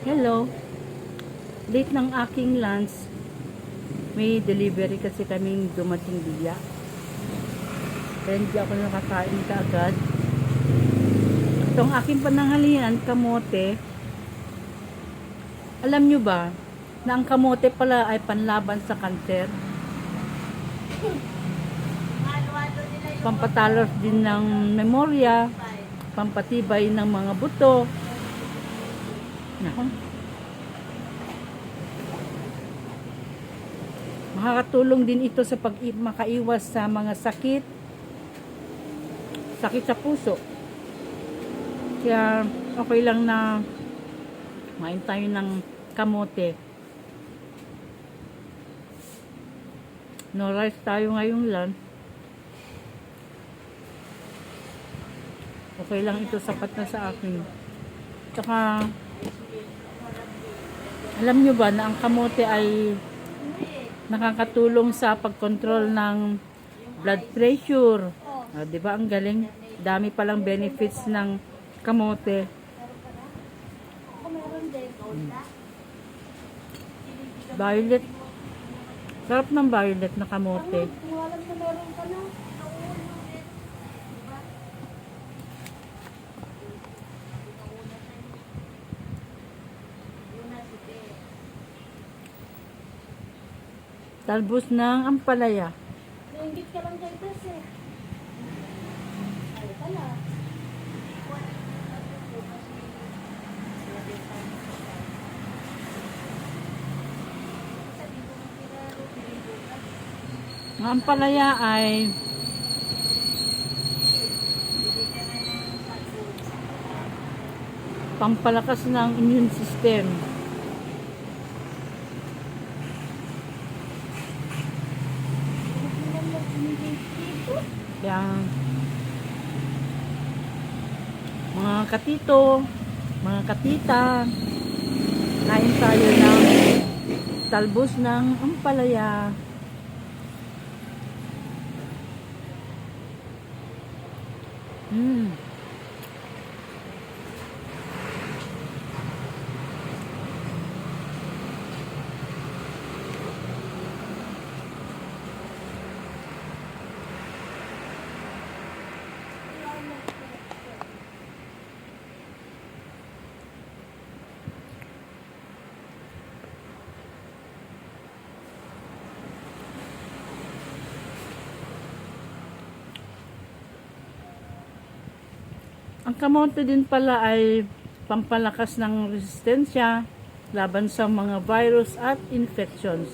Hello. Late ng aking lunch. May delivery kasi kaming dumating biya. Kaya hindi ako nakakain kaagad. Itong aking pananghalian, kamote. Alam nyo ba na ang kamote pala ay panlaban sa kanser? Pampatalos din ng memorya, pampatibay ng mga buto. Nako. Makakatulong din ito sa makaiwas sa mga sakit sa puso. Kaya okay lang na kumain tayo ng kamote. No rice tayo ngayong lunch. Okay lang ito, sapat na sa akin. Tsaka alam nyo ba na ang kamote ay nakakatulong sa pagkontrol ng blood pressure. Di ba ang galing? Dami palang benefits ng kamote. Violet. Sarap ng violet na kamote. Talbos ng ampalaya. Ingit ka lang dyan, Tess, eh. Ay, pala. Ang ampalaya ay pampalakas ng immune system. Yang mga katito, mga katita, kain tayo ng talbos ng ampalaya. Ang kamote din pala ay pampalakas ng resistensya laban sa mga virus at infections.